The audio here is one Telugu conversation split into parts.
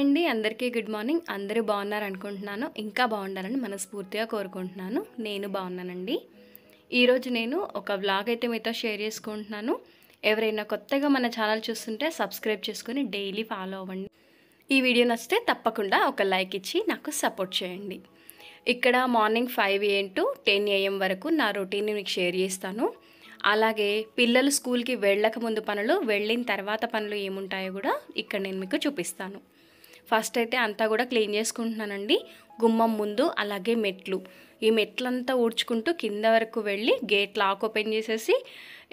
అండి అందరికీ గుడ్ మార్నింగ్. అందరూ బాగున్నారు అనుకుంటున్నాను. ఇంకా బాగుండాలని మనస్ఫూర్తిగా కోరుకుంటున్నాను. నేను బాగున్నానండి. ఈరోజు నేను ఒక వ్లాగ్ అయితే మీతో షేర్ చేసుకుంటున్నాను. ఎవరైనా కొత్తగా మన ఛానల్ చూస్తుంటే సబ్స్క్రైబ్ చేసుకొని డైలీ ఫాలో అవ్వండి. ఈ వీడియో నచ్చితే తప్పకుండా ఒక లైక్ ఇచ్చి నాకు సపోర్ట్ చేయండి. ఇక్కడ మార్నింగ్ 5 AM to 10 AM వరకు నా రొటీన్ని మీకు షేర్ చేస్తాను. అలాగే పిల్లలు స్కూల్కి వెళ్ళక ముందు పనులు, వెళ్ళిన తర్వాత పనులు ఏముంటాయో కూడా ఇక్కడ నేను మీకు చూపిస్తాను. ఫస్ట్ అయితే అంతా కూడా క్లీన్ చేసుకుంటున్నానండి. గుమ్మం ముందు అలాగే మెట్లు, ఈ మెట్లంతా ఊడ్చుకుంటూ కింద వరకు వెళ్ళి గేట్ లాక్ ఓపెన్ చేసేసి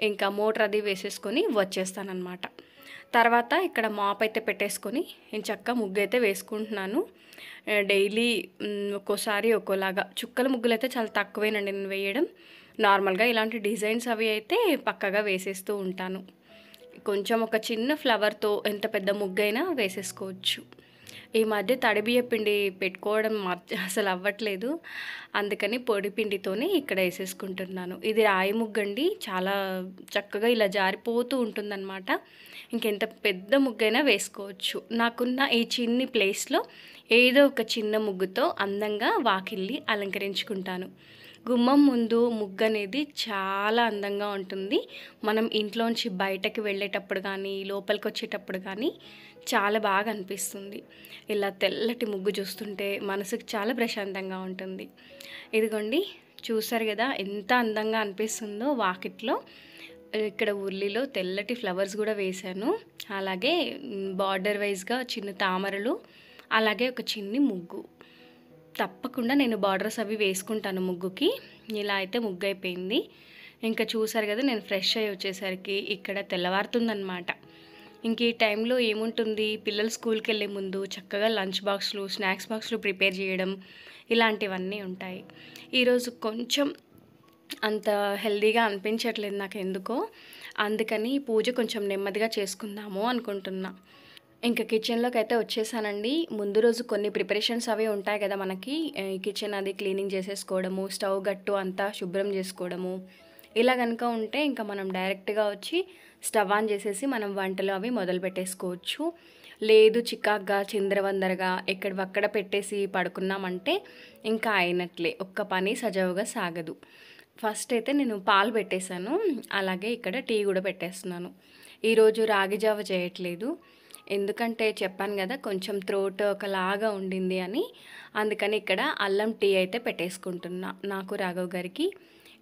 ఇంకా మోటార్ అది వేసేసుకొని వచ్చేస్తానన్నమాట. తర్వాత ఇక్కడ మాప్ అయితే పెట్టేసుకొని నేను చక్కగా ముగ్గు అయితే వేసుకుంటున్నాను. డైలీ ఒక్కోసారి ఒక్కోలాగా, చుక్కల ముగ్గులు అయితే చాలా తక్కువేనండి నేను వేయడం. నార్మల్గా ఇలాంటి డిజైన్స్ అవి అయితే పక్కగా వేసేస్తూ ఉంటాను. కొంచెం ఒక చిన్న ఫ్లవర్తో ఎంత పెద్ద ముగ్గైనా వేసేసుకోవచ్చు. ఈ మధ్య తడిబియ్య పిండి పెట్టుకోవడం అసలు అవ్వట్లేదు, అందుకని పొడి పిండితోనే ఇక్కడ వేసేసుకుంటున్నాను. ఇది రాయి ముగ్గండి, చాలా చక్కగా ఇలా జారిపోతూ ఉంటుందన్నమాట. ఇంకెంత పెద్ద ముగ్గైనా వేసుకోవచ్చు. నాకున్న ఈ చిన్ని ప్లేస్లో ఏదో ఒక చిన్న ముగ్గుతో అందంగా వాకిల్ని అలంకరించుకుంటాను. గుమ్మం ముందు ముగ్గు అనేది చాలా అందంగా ఉంటుంది. మనం ఇంట్లోంచి బయటకు వెళ్ళేటప్పుడు కానీ లోపలికి వచ్చేటప్పుడు కానీ చాలా బాగా అనిపిస్తుంది. ఇలా తెల్లటి ముగ్గు చూస్తుంటే మనసుకు చాలా ప్రశాంతంగా ఉంటుంది. ఇదిగోండి, చూసారు కదా ఎంత అందంగా అనిపిస్తుందో వాకిట్లో. ఇక్కడ ఉల్లిలో తెల్లటి ఫ్లవర్స్ కూడా వేశాను. అలాగే బార్డర్ వైజ్గా చిన్న తామరలు, అలాగే ఒక చిన్ని ముగ్గు. తప్పకుండా నేను బార్డర్స్ అవి వేసుకుంటాను ముగ్గుకి. ఇలా అయితే ముగ్గు అయిపోయింది. ఇంకా చూసారు కదా, నేను ఫ్రెష్ అయ్యి వచ్చేసరికి ఇక్కడ తెల్లవారుతుందన్నమాట. ఇంక ఈ టైంలో ఏముంటుంది, పిల్లలు స్కూల్కి వెళ్ళే ముందు చక్కగా లంచ్ బాక్స్లు, స్నాక్స్ బాక్స్లు ప్రిపేర్ చేయడం ఇలాంటివన్నీ ఉంటాయి. ఈరోజు కొంచెం అంత హెల్దీగా అనిపించట్లేదు నాకు ఎందుకో, అందుకని పూజ కొంచెం నెమ్మదిగా చేసుకుందాము అనుకుంటున్నా. ఇంకా కిచెన్లోకి అయితే వచ్చేసానండి. ముందు రోజు కొన్ని ప్రిపరేషన్స్ అవి ఉంటాయి కదా మనకి, కిచెన్ అది క్లీనింగ్ చేసేసుకోవడము, స్టవ్ గట్టు అంతా శుభ్రం చేసుకోవడము, ఇలా కనుక ఉంటే ఇంకా మనం డైరెక్ట్గా వచ్చి స్టవ్ ఆన్ చేసేసి మనం వంటలు అవి మొదలు పెట్టేసుకోవచ్చు. లేదు చికాగ్గా చిందరవందరగా ఎక్కడవక్కడ పెట్టేసి పడుకున్నామంటే ఇంకా అయినట్లే, ఒక్క పని సజావుగా సాగదు. ఫస్ట్ అయితే నేను పాలు పెట్టేశాను, అలాగే ఇక్కడ టీ కూడా పెట్టేస్తున్నాను. ఈరోజు రాగి జావ చేయట్లేదు, ఎందుకంటే చెప్పాను కదా కొంచెం థ్రోట్ ఒకలాగా ఉండింది అని, అందుకని ఇక్కడ అల్లం టీ అయితే పెట్టేసుకుంటున్నా నాకు, రాఘవ్ గారికి.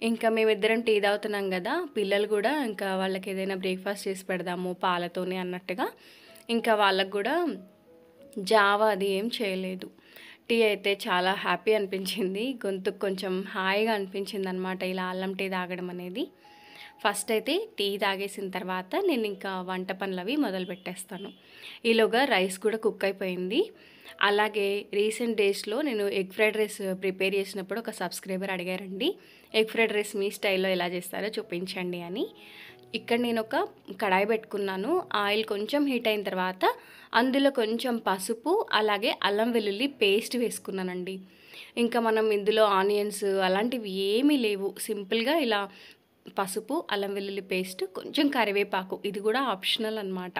ఇంకా మేమిద్దరం టీ తాగుతున్నాం కదా, పిల్లలు కూడా ఇంకా వాళ్ళకి ఏదైనా బ్రేక్ఫాస్ట్ చేసి పెడదాము పాలతోనే అన్నట్టుగా ఇంకా వాళ్ళకు కూడా జావా అది ఏం చేయలేదు. టీ అయితే చాలా హ్యాపీ అనిపించింది, గొంతుకు కొంచెం హాయిగా అనిపించింది అనమాట ఇలా అల్లం టీ తాగడం అనేది. ఫస్ట్ అయితే టీ తాగేసిన తర్వాత నేను ఇంకా వంట పనులు అవి మొదలు పెట్టేస్తాను. ఈలోగా రైస్ కూడా కుక్ అయిపోయింది. అలాగే రీసెంట్ డేస్లో నేను ఎగ్ ఫ్రైడ్ రైస్ ప్రిపేర్ చేసినప్పుడు ఒక సబ్స్క్రైబర్ అడిగారండి, ఎగ్ ఫ్రైడ్ రైస్ మీ స్టైల్లో ఎలా చేస్తారో చూపించండి అని. ఇక్కడ నేను ఒక కడాయి పెట్టుకున్నాను. ఆయిల్ కొంచెం హీట్ అయిన తర్వాత అందులో కొంచెం పసుపు, అలాగే అల్లం వెల్లుల్లి పేస్ట్ వేసుకున్నానండి. ఇంకా మనం ఇందులో ఆనియన్స్ అలాంటివి ఏమీ లేవు, సింపుల్గా ఇలా పసుపు, అల్లం వెల్లుల్లి పేస్ట్, కొంచెం కరివేపాకు, ఇది కూడా ఆప్షనల్ అన్నమాట.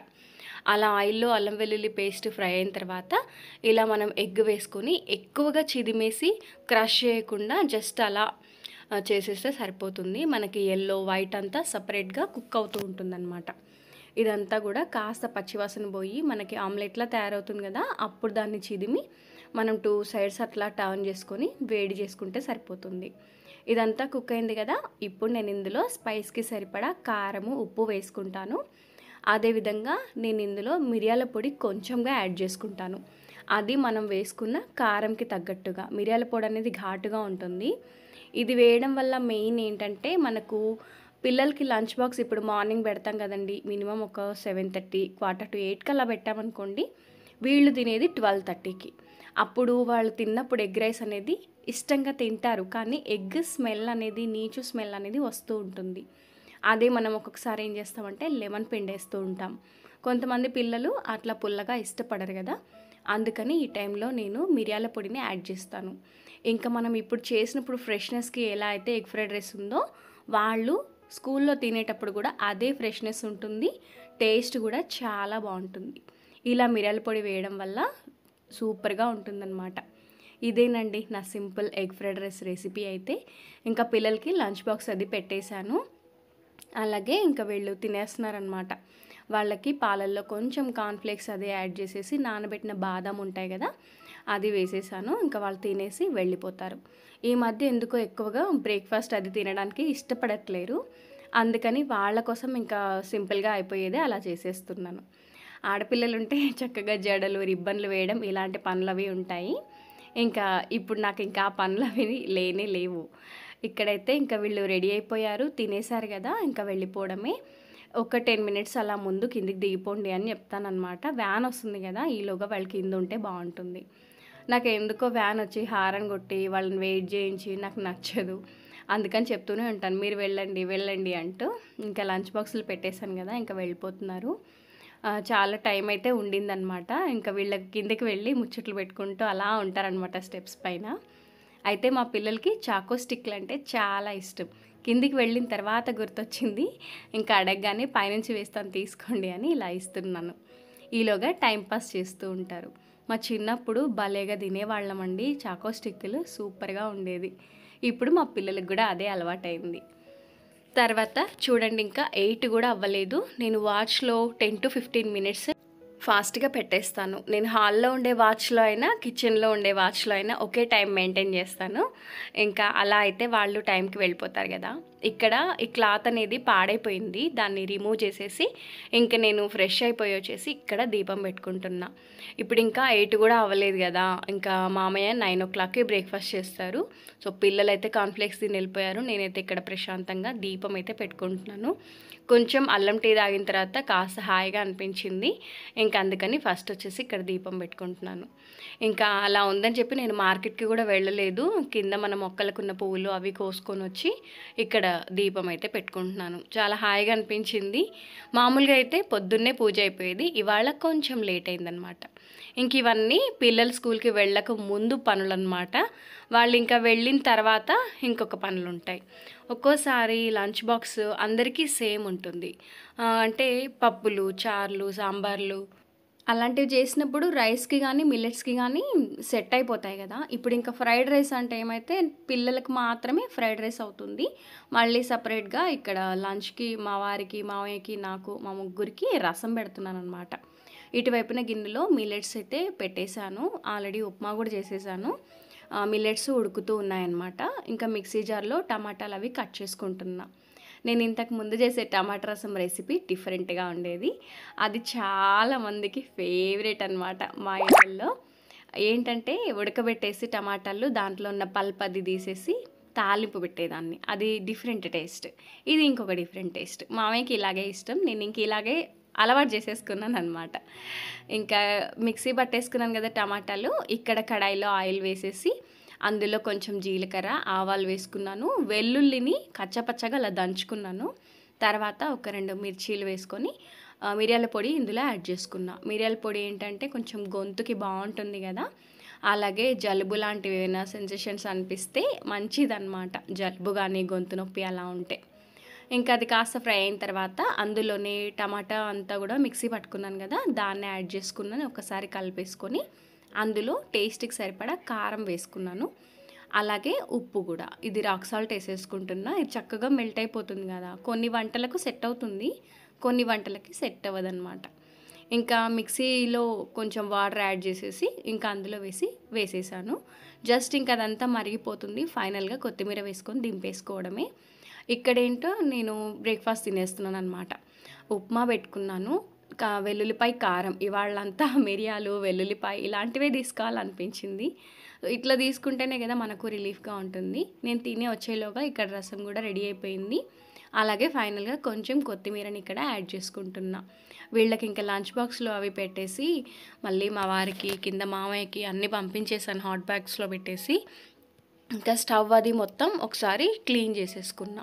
అలా ఆయిల్లో అల్లం వెల్లుల్లి పేస్ట్ ఫ్రై అయిన తర్వాత ఇలా మనం ఎగ్ వేసుకొని ఎక్కువగా చిదిమేసి క్రష్ చేయకుండా జస్ట్ అలా చేసేస్తే సరిపోతుంది. మనకి ఎల్లో వైట్ అంతా సపరేట్గా కుక్ అవుతూ ఉంటుందన్నమాట. ఇదంతా కూడా కాస్త పచ్చివాసన పోయి మనకి ఆమ్లెట్లా తయారవుతుంది కదా, అప్పుడు దాన్ని చిదిమి మనం 2 సైడ్స్ అట్లా టర్న్ చేసుకొని వేడి చేసుకుంటే సరిపోతుంది. ఇదంతా కుక్ అయింది కదా, ఇప్పుడు నేను ఇందులో స్పైస్కి సరిపడా కారము, ఉప్పు వేసుకుంటాను. అదేవిధంగా నేను ఇందులో మిరియాల పొడి కొంచెంగా యాడ్ చేసుకుంటాను. అది మనం వేసుకున్న కారంకి తగ్గట్టుగా. మిరియాల పొడి అనేది ఘాటుగా ఉంటుంది. ఇది వేయడం వల్ల మెయిన్ ఏంటంటే మనకు పిల్లలకి లంచ్ బాక్స్ ఇప్పుడు మార్నింగ్ పెడతాం కదండి, మినిమం ఒక 7:30, 7:45 అలా పెట్టామనుకోండి, వీళ్ళు తినేది 12:30కి. అప్పుడు వాళ్ళు తిన్నప్పుడు ఎగ్ రైస్ అనేది ఇష్టంగా తింటారు, కానీ ఎగ్ స్మెల్ అనేది, నీచు స్మెల్ అనేది వస్తూ ఉంటుంది. అదే మనం ఒక్కొక్కసారి ఏం చేస్తామంటే లెమన్ పిండేస్తూ ఉంటాం. కొంతమంది పిల్లలు అట్లా పుల్లగా ఇష్టపడరు కదా, అందుకని ఈ టైంలో నేను మిరియాల పొడిని యాడ్ చేస్తాను. ఇంకా మనం ఇప్పుడు చేసినప్పుడు ఫ్రెష్నెస్కి ఎలా అయితే ఎగ్ ఫ్రైడ్ రైస్ ఉందో, వాళ్ళు స్కూల్లో తినేటప్పుడు కూడా అదే ఫ్రెష్నెస్ ఉంటుంది, టేస్ట్ కూడా చాలా బాగుంటుంది. ఇలా మిరియాల పొడి వేయడం వల్ల సూపర్గా ఉంటుందన్నమాట. ఇదేనండి నా simple egg fried rice recipe అయితే. ఇంకా పిల్లలకి లంచ్ బాక్స్ అది పెట్టేశాను. అలాగే ఇంకా వీళ్ళు తినేస్తున్నారనమాట. వాళ్ళకి పాలల్లో కొంచెం కార్న్‌ఫ్లేక్స్ అది యాడ్ చేసేసి నానబెట్టిన బాదం ఉంటాయి కదా, అది వేసేసాను. ఇంకా వాళ్ళు తినేసి వెళ్ళిపోతారు. ఈ మధ్య ఎందుకో ఎక్కువగా బ్రేక్‌ఫాస్ట్ అది తినడానికి ఇష్టపడట్లేరు. అందుకని వాళ్ళ కోసం ఇంకా సింపుల్‌గా అయిపోయేదే అలా చేసేస్తున్నాను. ఆడపిల్లలుంటే చక్కగా జడలు, రిబ్బన్లు వేయడం ఇలాంటి పనులవి ఉంటాయి. ఇంకా ఇప్పుడు నాకు ఇంకా ఆ పనులవి లేనే లేవు. ఇక్కడైతే ఇంకా వీళ్ళు రెడీ అయిపోయారు, తినేసారు కదా, ఇంకా వెళ్ళిపోవడమే. ఒక 10 మినిట్స్ అలా ముందు కిందికి దిగిపోండి అని చెప్తాననమాట. వ్యాన్ వస్తుంది కదా, ఈలోగా వాళ్ళు కింద ఉంటే బాగుంటుంది. నాకు ఎందుకో వ్యాన్ వచ్చి హారన్ కొట్టి వాళ్ళని వెయిట్ చేయించి నాకు నచ్చదు. అందుకని చెప్తూనే ఉంటాను, మీరు వెళ్ళండి వెళ్ళండి అంటూ. ఇంకా లంచ్ బాక్సులు పెట్టేశాను కదా, ఇంకా వెళ్ళిపోతున్నారు. చాలా టైం అయితే ఉండిందనమాట. ఇంకా వీళ్ళకి కిందకి వెళ్ళి ముచ్చట్లు పెట్టుకుంటూ అలా ఉంటారనమాట స్టెప్స్ పైన. అయితే మా పిల్లలకి చాకో స్టిక్లు అంటే చాలా ఇష్టం. కిందికి వెళ్ళిన తర్వాత గుర్తొచ్చింది, ఇంకా అడగగానే పైనుంచి వేస్తాను తీసుకోండి అని ఇలా ఇస్తున్నాను. ఈలోగా టైం పాస్ చేస్తూ ఉంటారు. మా చిన్నప్పుడు భలేగా తినేవాళ్ళమండి చాకో స్టిక్కులు, సూపర్గా ఉండేది. ఇప్పుడు మా పిల్లలకు కూడా అదే అలవాటైంది. తర్వాత చూడండి, ఇంకా 8 కూడా అవ్వలేదు. నేను వాచ్లో 10-15 మినిట్స్ ఫాస్ట్గా పెట్టేస్తాను. నేను హాల్లో ఉండే వాచ్లో అయినా కిచెన్లో ఉండే వాచ్లో అయినా ఒకే టైం మెయింటైన్ చేస్తాను. ఇంకా అలా అయితే వాళ్ళు టైంకి వెళ్ళిపోతారు కదా. ఇక్కడ ఈ క్లాత్ అనేది పాడైపోయింది, దాన్ని రిమూవ్ చేసేసి ఇంకా నేను ఫ్రెష్ అయిపోయి వచ్చేసి ఇక్కడ దీపం పెట్టుకుంటున్నా. ఇప్పుడు ఇంకా 8 కూడా అవ్వలేదు కదా. ఇంకా మామయ్య 9 బ్రేక్ఫాస్ట్ చేస్తారు. సో పిల్లలైతే కాన్ఫ్లెక్స్ తిని వెళ్ళిపోయారు. నేనైతే ఇక్కడ ప్రశాంతంగా దీపం అయితే పెట్టుకుంటున్నాను. కొంచెం అల్లం టీ తాగిన తర్వాత కాస్త హాయిగా అనిపించింది. ఇంకా అందుకని ఫస్ట్ వచ్చేసి ఇక్కడ దీపం పెట్టుకుంటున్నాను. ఇంకా అలా ఉందని చెప్పి నేను మార్కెట్కి కూడా వెళ్ళలేదు. కింద మన మొక్కలకున్న పువ్వులు అవి కోసుకొని వచ్చి ఇక్కడ దీపం అయితే పెట్టుకుంటున్నాను. చాలా హాయిగా అనిపించింది. మామూలుగా అయితే పొద్దున్నే పూజ అయిపోయేది, ఇవాళ కొంచెం లేట్ అయిందనమాట. ఇంక ఇవన్నీ పిల్లలు స్కూల్కి వెళ్ళక ముందు పనులన్నమాట. వాళ్ళు ఇంకా వెళ్ళిన తర్వాత ఇంకొక పనులు ఉంటాయి. ఒక్కోసారి లంచ్ బాక్స్ అందరికీ సేమ్ ఉంటుంది. అంటే పప్పులు, చారులు, సాంబార్లు అలాంటివి చేసినప్పుడు రైస్కి కానీ మిల్లెట్స్కి కానీ సెట్ అయిపోతాయి కదా. ఇప్పుడు ఇంకా ఫ్రైడ్ రైస్ అంటే ఏమైతే పిల్లలకు మాత్రమే ఫ్రైడ్ రైస్ అవుతుంది. మళ్ళీ సపరేట్గా ఇక్కడ లంచ్కి మా వారికి, మామయ్యకి, నాకు, మా ముగ్గురికి రసం పెడుతున్నాను అనమాట. ఇటువైపున గిన్నెలో మిల్లెట్స్ అయితే పెట్టేశాను. ఆల్రెడీ ఉప్మా కూడా చేసేసాను. మిల్లెట్స్ ఉడుకుతూ ఉన్నాయన్నమాట. ఇంకా మిక్సీ జార్లో టమాటాలు అవి కట్ చేసుకుంటున్నా. నేను ఇంతకు ముందు చేసే టమాటా రసం రెసిపీ డిఫరెంట్గా ఉండేది. అది చాలామందికి ఫేవరెట్ అనమాట మా ఇళ్ళల్లో. ఏంటంటే ఉడకబెట్టేసి టమాటాలు దాంట్లో ఉన్న పల్ప్ అది తీసేసి తాలింపు పెట్టేదాన్ని. అది డిఫరెంట్ టేస్ట్. ఇది ఇంకొక డిఫరెంట్ టేస్ట్. మామయ్యకి ఇలాగే ఇష్టం, నేను ఇంక ఇలాగే అలవాటు చేసేసుకున్నాను అనమాట. ఇంకా మిక్సీ పట్టేసుకున్నాను కదా టమాటాలు. ఇక్కడ కడాయిలో ఆయిల్ వేసేసి అందులో కొంచెం జీలకర్ర, ఆవాలు వేసుకున్నాను. వెల్లుల్లిని కచ్చపచ్చగా అలా దంచుకున్నాను. తర్వాత ఒక 2 మిర్చీలు వేసుకొని మిరియాల పొడి ఇందులో యాడ్ చేసుకున్నా. మిరియాల పొడి ఏంటంటే కొంచెం గొంతుకి బాగుంటుంది కదా, అలాగే జలుబు లాంటివి ఏమైనా సెన్సేషన్స్ అనిపిస్తే మంచిదన్నమాట, జలుబు కానీ గొంతు నొప్పి అలా ఉంటే. ఇంకా అది కాస్త ఫ్రై అయిన తర్వాత అందులోనే టమాటా అంతా కూడా మిక్సీ పట్టుకున్నాను కదా, దాన్ని యాడ్ చేసుకున్నాను. ఒకసారి కలిపేసుకొని అందులో టేస్ట్కి సరిపడా కారం వేసుకున్నాను. అలాగే ఉప్పు కూడా, ఇది రాక్ సాల్ట్ వేసేసుకుంటున్నా. ఇది చక్కగా మెల్ట్ అయిపోతుంది కదా. కొన్ని వంటలకు సెట్ అవుతుంది, కొన్ని వంటలకి సెట్ అవ్వదన్నమాట. ఇంకా మిక్సీలో కొంచెం వాటర్ యాడ్ చేసేసి ఇంకా అందులో వేసేసాను. జస్ట్ ఇంకా అదంతా మరిగిపోతుంది. ఫైనల్గా కొత్తిమీర వేసుకొని దింపేసుకోవడమే. ఇక్కడేంటో నేను బ్రేక్ఫాస్ట్ తినేస్తున్నాను అనమాట. ఉప్మా పెట్టుకున్నాను. వెల్లుల్లిపాయ కారం, ఇవాళ్ళంతా మిరియాలు, వెల్లుల్లిపాయ ఇలాంటివే తీసుకోవాలనిపించింది. ఇట్లా తీసుకుంటేనే కదా మనకు రిలీఫ్గా ఉంటుంది. నేను తినే వచ్చేలోగా ఇక్కడ రసం కూడా రెడీ అయిపోయింది. అలాగే ఫైనల్గా కొంచెం కొత్తిమీరని ఇక్కడ యాడ్ చేసుకుంటున్నా. వీళ్ళకి ఇంకా లంచ్ బాక్స్లో అవి పెట్టేసి మళ్ళీ మా వారికి, కింద మామయ్యకి అన్నీ పంపించేసాను హాట్ బ్యాగ్స్లో పెట్టేసి. ఇంకా స్టవ్ అది మొత్తం ఒకసారి క్లీన్ చేసేసుకున్నా.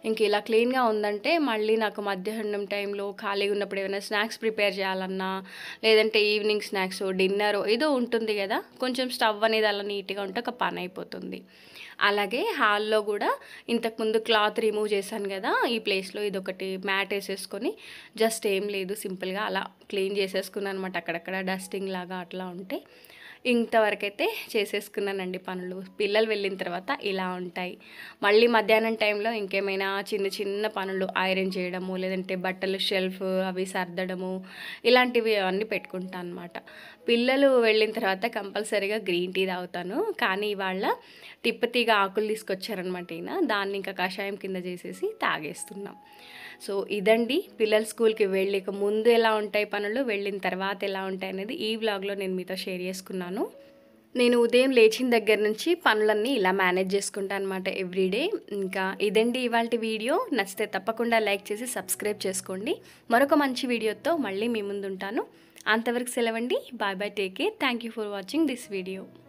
ఇంక ఇలా క్లీన్గా ఉందంటే మళ్ళీ నాకు మధ్యాహ్నం టైంలో ఖాళీగా ఉన్నప్పుడు ఏమైనా స్నాక్స్ ప్రిపేర్ చేయాలన్నా, లేదంటే ఈవినింగ్ స్నాక్స్, డిన్నర్ ఏదో ఉంటుంది కదా, కొంచెం స్టవ్ అనేది అలా నీట్గా ఉంటే ఒక పని అయిపోతుంది. అలాగే హాల్లో కూడా ఇంతకుముందు క్లాత్ రిమూవ్ చేశాను కదా, ఈ ప్లేస్లో ఇదొకటి మ్యాట్ వేసేసుకొని జస్ట్ ఏం లేదు సింపుల్గా అలా క్లీన్ చేసేసుకున్నాను అనమాట. అక్కడక్కడ డస్టింగ్ లాగా అట్లా ఉంటే ఇంతవరకైతే చేసేసుకున్నానండి పనులు. పిల్లలు వెళ్ళిన తర్వాత ఇలా ఉంటాయి. మళ్ళీ మధ్యాహ్నం టైంలో ఇంకేమైనా చిన్న చిన్న పనులు ఐరన్ చేయడము, లేదంటే బట్టలు షెల్ఫ్ అవి సర్దడము, ఇలాంటివి అన్నీ పెట్టుకుంటాను అనమాట. పిల్లలు వెళ్ళిన తర్వాత కంపల్సరీగా గ్రీన్ టీ తాగుతాను. కానీ ఇవాళ తిప్పతీగ ఆకులు తీసుకొచ్చారనమాట ఈయన. దాన్ని ఇంకా కషాయం కింద చేసేసి తాగేస్తున్నాం. సో ఇదండి పిల్లలు స్కూల్కి వెళ్ళక ముందు ఎలా ఉంటాయి పనులు, వెళ్ళిన తర్వాత ఎలా ఉంటాయి అనేది ఈ వ్లాగ్లో నేను మీతో షేర్ చేసుకున్నాను. నేను ఉదయం లేచిన దగ్గర నుంచి పనులన్నీ ఇలా మేనేజ్ చేసుకుంటాను అనమాట ఎవ్రీడే. ఇంకా ఇదండి ఇవాల్టి వీడియో. నచ్చితే తప్పకుండా లైక్ చేసి సబ్స్క్రైబ్ చేసుకోండి. మరొక మంచి వీడియోతో మళ్ళీ మీ ముందు ఉంటాను. అంతవరకు సెలవండి. Bye bye, take care. Thank you for watching this video.